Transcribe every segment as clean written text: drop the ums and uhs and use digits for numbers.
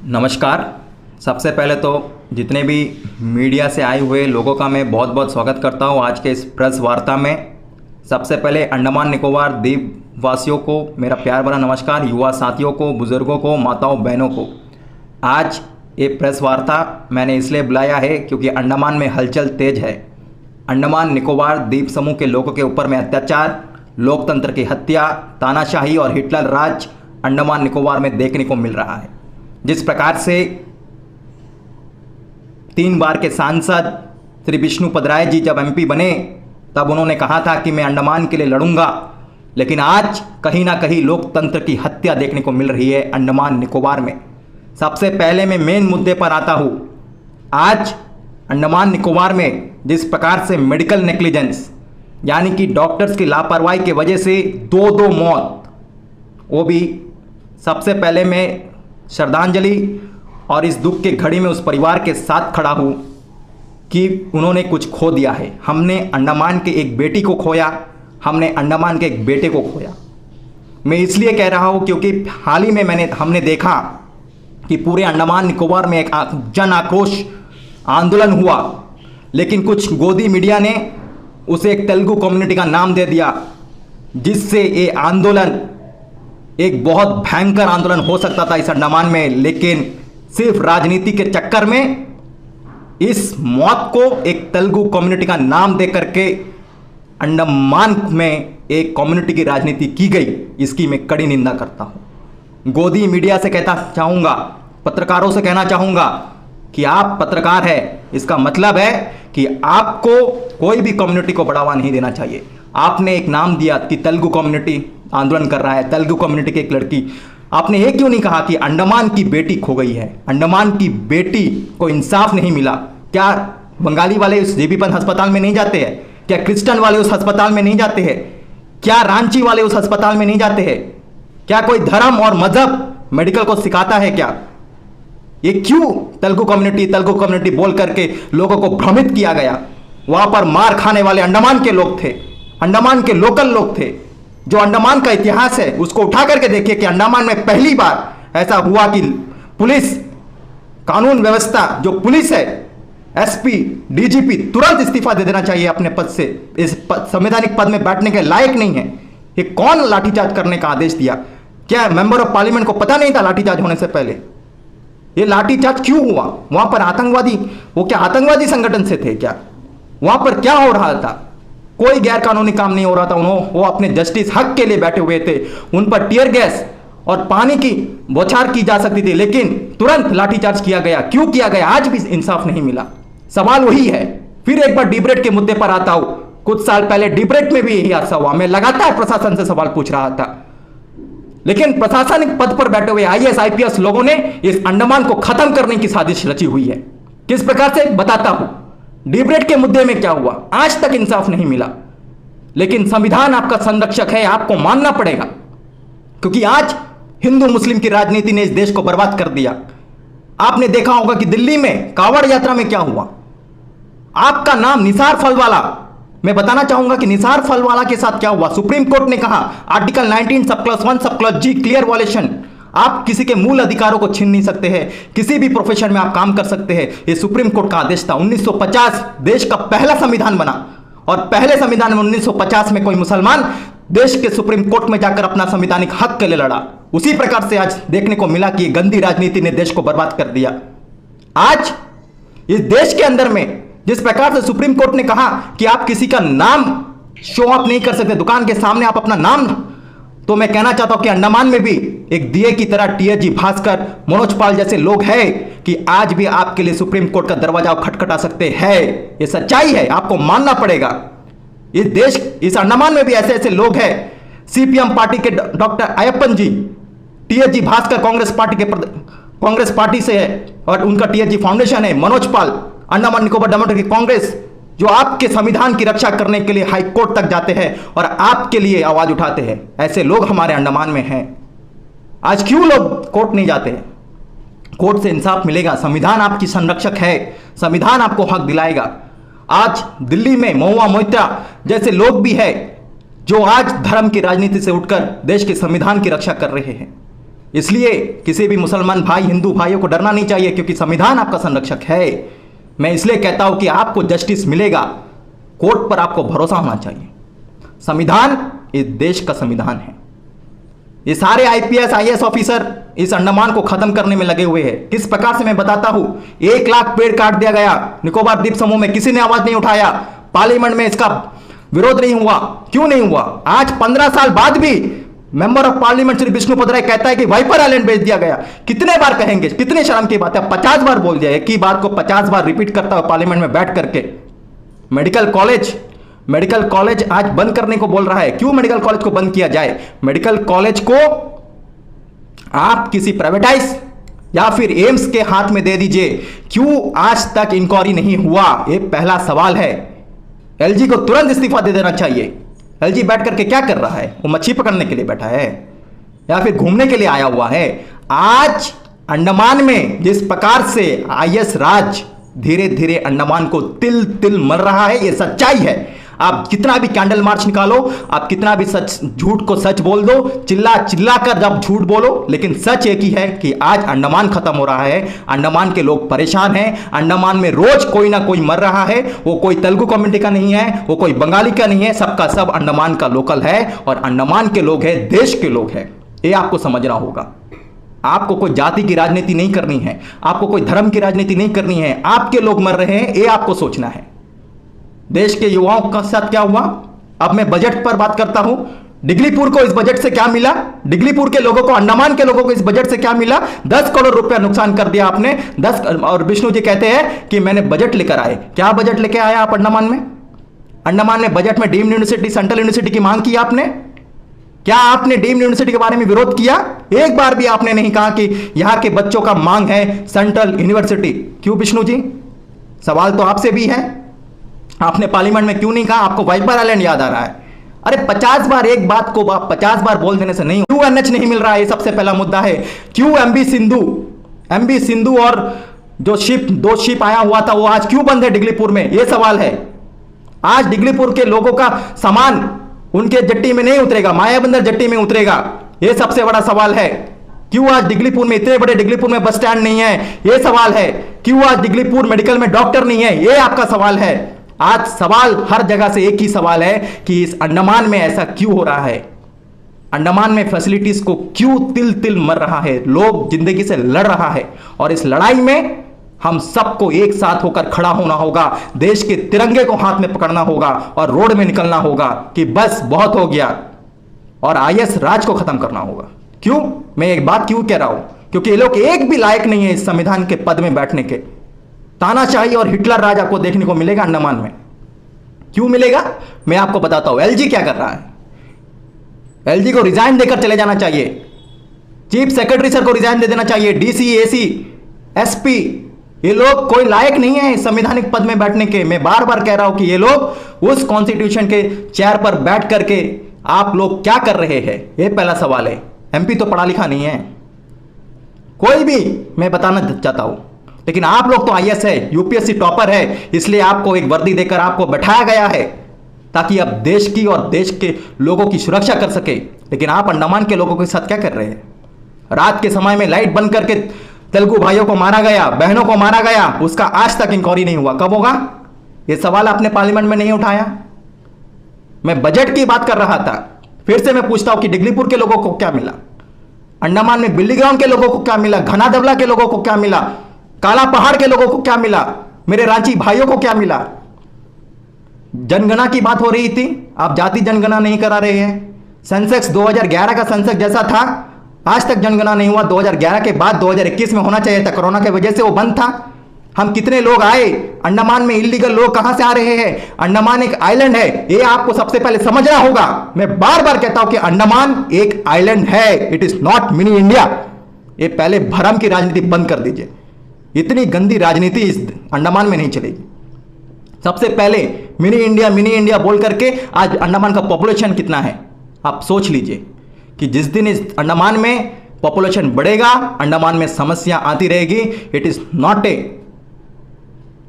नमस्कार। सबसे पहले तो जितने भी मीडिया से आए हुए लोगों का मैं बहुत बहुत स्वागत करता हूं आज के इस प्रेस वार्ता में। सबसे पहले अंडमान निकोबार द्वीप वासियों को मेरा प्यार भरा नमस्कार, युवा साथियों को, बुज़ुर्गों को, माताओं बहनों को। आज ये प्रेस वार्ता मैंने इसलिए बुलाया है क्योंकि अंडमान में हलचल तेज है। अंडमान निकोबार द्वीप समूह के लोगों के ऊपर में अत्याचार, लोकतंत्र की हत्या, तानाशाही और हिटलर राज अंडमान निकोबार में देखने को मिल रहा है। जिस प्रकार से 3 बार के सांसद श्री विष्णुपद राय जी जब एमपी बने तब उन्होंने कहा था कि मैं अंडमान के लिए लड़ूंगा, लेकिन आज कहीं ना कहीं लोकतंत्र की हत्या देखने को मिल रही है अंडमान निकोबार में। सबसे पहले मैं मेन मुद्दे पर आता हूँ। आज अंडमान निकोबार में जिस प्रकार से मेडिकल नेग्लिजेंस यानी कि डॉक्टर्स की लापरवाही की वजह से 2 मौत, वो भी सबसे पहले मैं श्रद्धांजलि और इस दुख के घड़ी में उस परिवार के साथ खड़ा हूँ कि उन्होंने कुछ खो दिया है। हमने अंडमान के एक बेटी को खोया, हमने अंडमान के एक बेटे को खोया। मैं इसलिए कह रहा हूँ क्योंकि हाल ही में हमने देखा कि पूरे अंडमान निकोबार में एक जन आक्रोश आंदोलन हुआ, लेकिन कुछ गोदी मीडिया ने उसे एक तेलुगु कम्युनिटी का नाम दे दिया, जिससे ये आंदोलन एक बहुत भयंकर आंदोलन हो सकता था इस अंडमान में। लेकिन सिर्फ राजनीति के चक्कर में इस मौत को एक तेलुगु कम्युनिटी का नाम दे करके अंडमान में एक कम्युनिटी की राजनीति की गई, इसकी मैं कड़ी निंदा करता हूं। गोदी मीडिया से कहता चाहूंगा, पत्रकारों से कहना चाहूंगा कि आप पत्रकार हैं, इसका मतलब है कि आपको कोई भी कम्युनिटी को बढ़ावा नहीं देना चाहिए। आपने एक नाम दिया कि तेलुगु कम्युनिटी आंदोलन कर रहा है, तेलुगु कम्युनिटी की एक लड़की, आपने ये क्यों नहीं कहा कि अंडमान की बेटी खो गई है, अंडमान की बेटी को इंसाफ नहीं मिला? क्या बंगाली वाले उस जेबी पंत अस्पताल में नहीं जाते हैं? क्या क्रिश्चियन वाले उस अस्पताल में नहीं जाते हैं? क्या रांची वाले उस अस्पताल में नहीं जाते हैं? क्या कोई धर्म और मजहब मेडिकल को सिखाता है क्या? ये क्यों तेलुगु कम्युनिटी बोल करके लोगों को भ्रमित किया गया? वहां पर मार खाने वाले अंडमान के लोग थे, अंडमान के लोकल लोग थे। जो अंडमान का इतिहास है उसको उठा करके देखिए कि अंडमान में पहली बार ऐसा हुआ कि पुलिस कानून व्यवस्था, जो पुलिस है, एसपी, डीजीपी तुरंत इस्तीफा दे देना चाहिए अपने पद से। इस संवैधानिक पद में बैठने के लायक नहीं है। ये कौन लाठीचार्ज करने का आदेश दिया? क्या मेंबर ऑफ पार्लियामेंट को पता नहीं था लाठीचार्ज होने से पहले? ये लाठीचार्ज क्यों हुआ? वहां पर आतंकवादी, वो क्या आतंकवादी संगठन से थे क्या? वहां पर क्या हो रहा था? कोई गैर कानूनी काम नहीं हो रहा था। वो अपने जस्टिस हक के लिए बैठे हुए थे। उन पर टीयर गैस और पानी की बौछार की जा सकती थी, लेकिन तुरंत लाठीचार्ज किया गया। क्यों किया गया? आज भी इंसाफ नहीं मिला। सवाल वही है। फिर एक बार डीब्रेट के मुद्दे पर आता हूं। कुछ साल पहले डीब्रेट में भी यही हादसा हुआ। मैं लगातार प्रशासन से सवाल पूछ रहा था, लेकिन प्रशासनिक पद पर बैठे हुए आईएएस आईपीएस लोगों ने इस अंडमान को खत्म करने की साजिश रची हुई है। किस प्रकार से बताता हूं। डीब्रेट के मुद्दे में क्या हुआ? आज तक इंसाफ नहीं मिला। लेकिन संविधान आपका संरक्षक है, आपको मानना पड़ेगा, क्योंकि आज हिंदू मुस्लिम की राजनीति ने इस देश को बर्बाद कर दिया। आपने देखा होगा कि दिल्ली में कांवड़ यात्रा में क्या हुआ। आपका नाम निसार फलवाला, मैं बताना चाहूंगा कि निसार फलवाला के साथ क्या हुआ। सुप्रीम कोर्ट ने कहा article 19 sub clause 1 sub clause जी क्लियर वॉलेशन। आप किसी के मूल अधिकारों को छीन नहीं सकते हैं। किसी भी प्रोफेशन में आप काम कर सकते हैं। ये सुप्रीम कोर्ट का आदेश था। 1950 देश का पहला संविधान बना, और पहले संविधान में 1950 में कोई मुसलमान देश के सुप्रीम कोर्ट में जाकर अपना संवैधानिक हक के लिए लड़ा। उसी प्रकार से आज देखने को मिला कि गंदी राजनीति ने देश को बर्बाद कर दिया। आज इस देश के अंदर में जिस प्रकार से सुप्रीम कोर्ट ने कहा कि आप किसी का नाम शो ऑफ नहीं कर सकते, दुकान के सामने आप अपना नाम, तो मैं कहना चाहता हूं कि अंडमान में भी एक दिए की तरह टीएजी भास्कर, मनोज पाल जैसे लोग हैं कि आज भी आपके लिए सुप्रीम कोर्ट का दरवाजा खटखटा सकते हैं। ये सच्चाई है, आपको मानना पड़ेगा। इस देश, इस अंडमान में भी ऐसे ऐसे लोग हैं। सीपीएम पार्टी के डॉक्टर अयप्पन जी, टीएजी भास्कर कांग्रेस पार्टी से है और उनका टीएजी फाउंडेशन है। मनोज पाल अंडमान निकोबार डेमोक्रेटिक कांग्रेस, जो आपके संविधान की रक्षा करने के लिए हाई कोर्ट तक जाते हैं और आपके लिए आवाज उठाते हैं। ऐसे लोग हमारे अंडमान में हैं। आज क्यों लोग कोर्ट नहीं जाते हैं? कोर्ट से इंसाफ मिलेगा। संविधान आपकी संरक्षक है, संविधान आपको हक दिलाएगा। आज दिल्ली में महुआ मोइत्रा जैसे लोग भी हैं जो आज धर्म की राजनीति से उठकर देश के संविधान की रक्षा कर रहे हैं। इसलिए किसी भी मुसलमान भाई हिंदू भाइयों को डरना नहीं चाहिए, क्योंकि संविधान आपका संरक्षक है। मैं इसलिए कहता हूं कि आपको जस्टिस मिलेगा, कोर्ट पर आपको भरोसा होना चाहिए। संविधान इस देश का संविधान है। ये सारे आईपीएस आईएएस ऑफिसर इस अंडमान को खत्म करने में लगे हुए हैं। किस प्रकार से मैं बताता हूं। 1 लाख पेड़ काट दिया गया निकोबार द्वीप समूह में, किसी ने आवाज नहीं उठाया। पार्लियामेंट में इसका विरोध नहीं हुआ। क्यों नहीं हुआ? आज 15 साल बाद भी member of parliament Shri Vishnu Padray कहता है कि वाइपर आइलैंड भेज दिया गया। कितने बार कहेंगे? कितने शर्म की बात है। 50 बार बोल दिया। एक ही बात को 50 बार रिपीट करता है पार्लियामेंट में बैठ करके। मेडिकल कॉलेज आज बंद करने को बोल रहा है। क्यों मेडिकल कॉलेज को बंद किया जाए? मेडिकल कॉलेज को आप किसी प्राइवेटाइज या फिर एम्स के हाथ में दे दीजिए। क्यों आज तक इंक्वायरी नहीं हुआ? यह पहला सवाल है। एलजी को तुरंत इस्तीफा दे देना चाहिए। एलजी बैठ करके क्या कर रहा है? वो मच्छी पकड़ने के लिए बैठा है या फिर घूमने के लिए आया हुआ है? आज अंडमान में जिस प्रकार से आईएस राज धीरे धीरे अंडमान को तिल तिल मर रहा है, यह सच्चाई है। आप कितना भी कैंडल मार्च निकालो, आप कितना भी सच झूठ को सच बोल दो, चिल्ला चिल्ला कर जब झूठ बोलो, लेकिन सच एक ही है कि आज अंडमान खत्म हो रहा है। अंडमान के लोग परेशान हैं। अंडमान में रोज कोई ना कोई मर रहा है। वो कोई तेलुगु कम्युनिटी का नहीं है, वो कोई बंगाली का नहीं है, सबका सब अंडमान का लोकल है। और अंडमान के लोग हैं, देश के लोग हैं। ये आपको समझना होगा। आपको कोई जाति की राजनीति नहीं करनी है, आपको कोई धर्म की राजनीति नहीं करनी है। आपके लोग मर रहे हैं, ये आपको सोचना है। देश के युवाओं का साथ क्या हुआ? अब मैं बजट पर बात करता हूं। डिगलीपुर को इस बजट से क्या मिला? डिगलीपुर के लोगों को, अंडमान के लोगों को इस बजट से क्या मिला? 10 करोड़ रुपया नुकसान कर दिया आपने। 10। और विष्णु जी कहते हैं कि मैंने बजट लेकर आए। क्या बजट लेकर आया आप अंडमान में? अंडमान में बजट में डीम्ड यूनिवर्सिटी, सेंट्रल यूनिवर्सिटी की मांग की आपने? क्या आपने डीम्ड यूनिवर्सिटी के बारे में विरोध किया? एक बार भी आपने नहीं कहा कि यहां के बच्चों का मांग है सेंट्रल यूनिवर्सिटी। क्यों विष्णु जी? सवाल तो आपसे भी है। आपने पार्लियामेंट में क्यों नहीं कहा? आपको वाइपर आइलैंड याद आ रहा है। अरे 50 बार एक बात को 50 बार बोल देने से नहीं। क्यों एनएच नहीं मिल रहा है? ये सबसे पहला मुद्दा है। क्यों एमबी सिंधु और जो दो शिप आया हुआ था वो आज क्यों बंद है डिगलीपुर में? ये सवाल है। आज डिगलीपुर के लोगों का सामान उनके जट्टी में नहीं उतरेगा, मायाबंदर जट्टी में उतरेगा। ये सबसे बड़ा सवाल है। क्यों आज डिगलीपुर में, इतने बड़े डिगलीपुर में बस स्टैंड नहीं है? ये सवाल है। क्यों आज डिगलीपुर मेडिकल में डॉक्टर नहीं है? ये आपका सवाल है। आज सवाल हर जगह से एक ही सवाल है कि इस अंडमान में ऐसा क्यों हो रहा है? अंडमान में फैसिलिटीज को क्यों तिल तिल मर रहा है? लोग जिंदगी से लड़ रहा है और इस लड़ाई में हम सबको एक साथ होकर खड़ा होना होगा। देश के तिरंगे को हाथ में पकड़ना होगा और रोड में निकलना होगा कि बस बहुत हो गया और आईएस राज को खत्म करना होगा। क्यों? मैं एक बात क्यों कह रहा हूं? क्योंकि ये लोग एक भी लायक नहीं है इस संविधान के पद में बैठने के। तानाशाही और हिटलर राज आपको देखने को मिलेगा अंडमान में। क्यों मिलेगा? मैं आपको बताता हूं। एलजी क्या कर रहा है? एलजी को रिजाइन देकर चले जाना चाहिए। चीफ सेक्रेटरी सर को रिजाइन दे देना चाहिए। डीसी, एसी, एसपी, ये लोग कोई लायक नहीं है संवैधानिक पद में बैठने के। मैं बार बार कह रहा हूं कि ये लोग उस कॉन्स्टिट्यूशन के चेयर पर बैठ करके आप लोग क्या कर रहे हैं? ये पहला सवाल है। एमपी तो पढ़ा लिखा नहीं है कोई भी, मैं बताना चाहता हूं। लेकिन आप लोग तो आईएएस है, यूपीएससी टॉपर है, इसलिए आपको एक वर्दी देकर आपको बैठाया गया है ताकि आप देश की और देश के लोगों की सुरक्षा कर सके। लेकिन आप अंडमान के लोगों के साथ क्या कर रहे हैं? रात के समय में लाइट बंद करके तेलुगु भाइयों को मारा गया, बहनों को मारा गया, उसका आज तक इंक्वायरी नहीं हुआ। कब होगा? यह सवाल आपने पार्लियामेंट में नहीं उठाया। मैं बजट की बात कर रहा था। फिर से मैं पूछता हूं कि डिगलीपुर के लोगों को क्या मिला? अंडमान में बिल्ली ग्राउंड के लोगों को क्या मिला? घनादवला के लोगों को क्या मिला? काला पहाड़ के लोगों को क्या मिला? मेरे रांची भाइयों को क्या मिला? जनगणना की बात हो रही थी, आप जाति जनगणना नहीं करा रहे हैं। सेंसेक्स 2011 का सेंसेक्स जैसा था, आज तक जनगणना नहीं हुआ। 2011 के बाद 2021 में होना चाहिए था, कोरोना की वजह से वो बंद था। हम कितने लोग आए अंडमान में? इलीगल लोग कहां से आ रहे हैं? अंडमान एक आइलैंड है, ये आपको सबसे पहले समझना होगा। मैं बार बार कहता हूं कि अंडमान एक आइलैंड है, it is not mini India. ये पहले भरम की राजनीति बंद कर दीजिए। इतनी गंदी राजनीति इस अंडमान में नहीं चलेगी। सबसे पहले मिनी इंडिया बोल करके आज अंडमान का पॉपुलेशन कितना है आप सोच लीजिए कि जिस दिन इस अंडमान में पॉपुलेशन बढ़ेगा, अंडमान में समस्या आती रहेगी। It is not a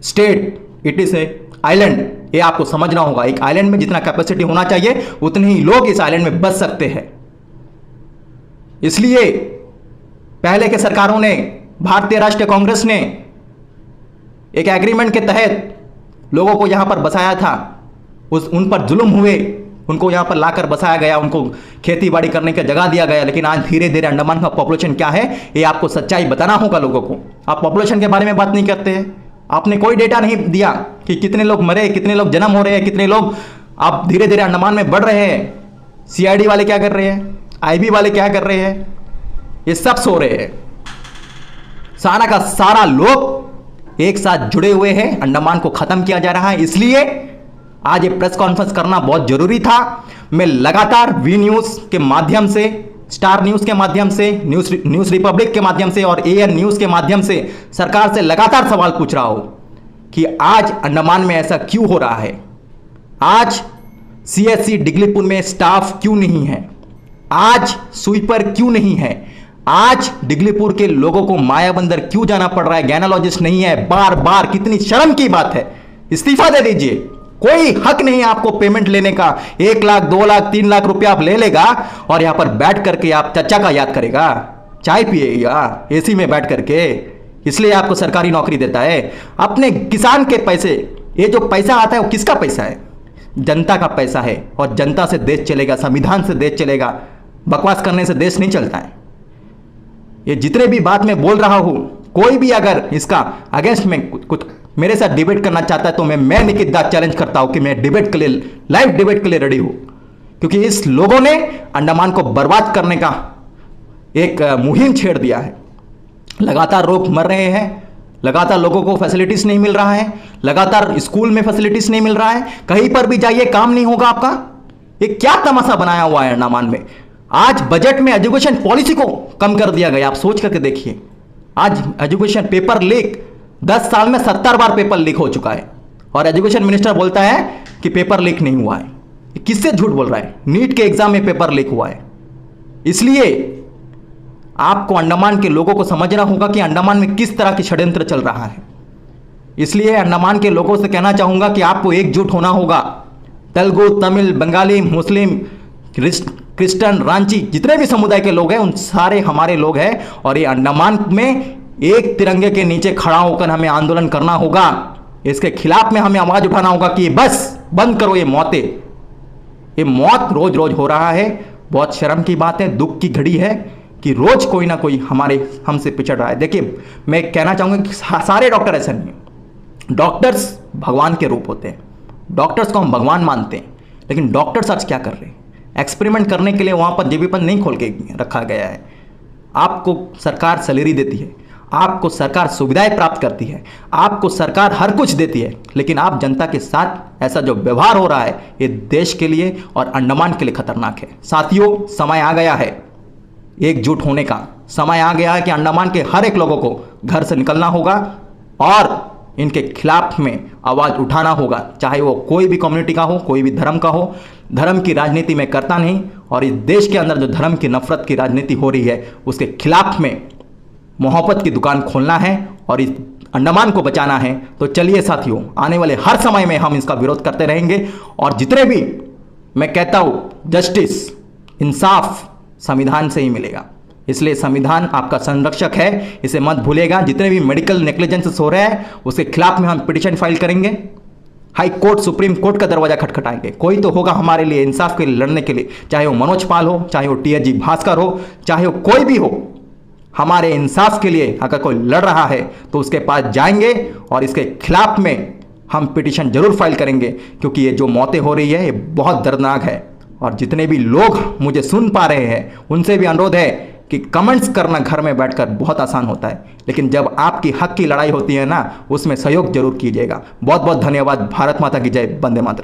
state, it is a island. ये आपको समझना होगा। एक आइलैंड में जितना कैपेसिटी होना चाहिए उतने ही लोग इस आइलैंड में बच सकते हैं। इसलिए पहले के सरकारों ने, भारतीय राष्ट्रीय कांग्रेस ने एक एग्रीमेंट के तहत लोगों को यहां पर बसाया था, उन पर जुल्म हुए, उनको यहां पर लाकर बसाया गया, उनको खेती बाड़ी करने की जगह दिया गया। लेकिन आज धीरे धीरे अंडमान का पॉपुलेशन क्या है, ये आपको सच्चाई बताना होगा लोगों को। आप पॉपुलेशन के बारे में बात नहीं करते हैं, आपने कोई डेटा नहीं दिया कि कितने लोग मरे, कितने लोग जन्म हो रहे हैं, कितने लोग आप धीरे धीरे अंडमान में बढ़ रहे हैं। सीआईडी वाले क्या कर रहे हैं, आईबी वाले क्या कर रहे हैं, ये सब सो रहे हैं। सारा का सारा लोग एक साथ जुड़े हुए हैं, अंडमान को खत्म किया जा रहा है। इसलिए आज ये प्रेस कॉन्फ्रेंस करना बहुत जरूरी था। मैं लगातार वी न्यूज के माध्यम से, स्टार न्यूज के माध्यम से, न्यूज रिपब्लिक के माध्यम से और एएन न्यूज के माध्यम से सरकार से लगातार सवाल पूछ रहा हूं कि आज अंडमान में ऐसा क्यों हो रहा है। आज सीएससी डिगलीपुर में स्टाफ क्यों नहीं है, आज स्वीपर क्यों नहीं है, आज डिगलीपुर के लोगों को मायाबंदर क्यों जाना पड़ रहा है, गैनोलॉजिस्ट नहीं है, बार बार, कितनी शर्म की बात है। इस्तीफा दे दीजिए, कोई हक नहीं आपको पेमेंट लेने का। 1 लाख 2 लाख 3 लाख रुपया आप ले लेगा और यहां पर बैठ करके आप चचा का याद करेगा, चाय पिएगा एसी में बैठ करके, इसलिए आपको सरकारी नौकरी देता है। अपने किसान के पैसे, ये जो पैसा आता है वो किसका पैसा है, जनता का पैसा है। और जनता से देश चलेगा, संविधान से देश चलेगा, बकवास करने से देश नहीं चलता है। ये जितने भी बात मैं बोल रहा हूं, कोई भी अगर इसका अगेंस्ट में कुछ मेरे साथ डिबेट करना चाहता है तो मैं निकित दास चैलेंज करता हूं कि मैं डिबेट के लिए, लाइव डिबेट के लिए रेडी हूं। क्योंकि इस लोगों ने अंडमान को बर्बाद करने का एक मुहिम छेड़ दिया है। लगातार लोग मर रहे हैं, लगातार लोगों को फैसिलिटीज नहीं मिल रहा है, लगातार स्कूल में फैसिलिटीज नहीं मिल रहा है, कहीं पर भी जाइए काम नहीं होगा आपका। ये क्या तमाशा बनाया हुआ है अंडमान में। आज बजट में एजुकेशन पॉलिसी को कम कर दिया गया, आप सोच करके देखिए। आज एजुकेशन पेपर लीक, 10 साल में 70 बार पेपर लीक हो चुका है और एजुकेशन मिनिस्टर बोलता है कि पेपर लीक नहीं हुआ है। किससे झूठ बोल रहा है, नीट के एग्जाम में पेपर लीक हुआ है। इसलिए आपको अंडमान के लोगों को समझना होगा कि अंडमान में किस तरह की षड्यंत्र चल रहा है। इसलिए अंडमान के लोगों से कहना चाहूंगा कि आपको एकजुट होना होगा। तेलुगु, तमिल, बंगाली, मुस्लिम, क्रिश्चियन, रांची, जितने भी समुदाय के लोग हैं उन सारे हमारे लोग हैं और ये अंडमान में एक तिरंगे के नीचे खड़ा होकर हमें आंदोलन करना होगा। इसके खिलाफ में हमें आवाज उठाना होगा कि बस बंद करो ये मौतें। ये मौत रोज रोज हो रहा है, बहुत शर्म की बात है, दुख की घड़ी है कि रोज कोई ना कोई हमसे पिछड़ रहा है। देखिए, मैं कहना चाहूंगा कि सारे डॉक्टर ऐसे नहीं है। डॉक्टर्स भगवान के रूप होते हैं, डॉक्टर्स को हम भगवान मानते हैं, लेकिन डॉक्टर्स आज क्या कर रहे हैं, एक्सपेरिमेंट करने के लिए वहां पर जेबीपन नहीं खोल के रखा गया है। आपको सरकार सैलरी देती है, आपको सरकार सुविधाएं प्राप्त करती है, आपको सरकार हर कुछ देती है, लेकिन आप जनता के साथ ऐसा जो व्यवहार हो रहा है ये देश के लिए और अंडमान के लिए खतरनाक है। साथियों, समय आ गया है एकजुट होने का, समय आ गया है कि अंडमान के हर एक लोगों को घर से निकलना होगा और इनके खिलाफ में आवाज उठाना होगा, चाहे वो कोई भी कम्युनिटी का हो, कोई भी धर्म का हो। धर्म की राजनीति में करता नहीं और इस देश के अंदर जो धर्म की नफरत की राजनीति हो रही है उसके खिलाफ में मोहब्बत की दुकान खोलना है और इस अंडमान को बचाना है। तो चलिए साथियों, आने वाले हर समय में हम इसका विरोध करते रहेंगे और जितने भी, मैं कहता हूं, जस्टिस, इंसाफ संविधान से ही मिलेगा। इसलिए संविधान आपका संरक्षक है, इसे मत भूलेगा। जितने भी मेडिकल नेग्लिजेंस हो रहे हैं उसके खिलाफ में हम पिटीशन फाइल करेंगे, हाई कोर्ट, सुप्रीम कोर्ट का दरवाजा खटखटाएंगे। कोई तो होगा हमारे लिए इंसाफ के लिए लड़ने के लिए, चाहे वो मनोज पाल हो, चाहे वो टीएच जी भास्कर हो, चाहे वो कोई भी हो। हमारे इंसाफ के लिए अगर कोई लड़ रहा है तो उसके पास जाएंगे और इसके खिलाफ में हम पिटीशन जरूर फाइल करेंगे, क्योंकि ये जो मौतें हो रही है ये बहुत दर्दनाक है। और जितने भी लोग मुझे सुन पा रहे हैं उनसे भी अनुरोध है कि कमेंट्स करना घर में बैठकर बहुत आसान होता है, लेकिन जब आपकी हक की लड़ाई होती है ना, उसमें सहयोग जरूर कीजिएगा। बहुत बहुत धन्यवाद। भारत माता की जय। वंदे मातरम।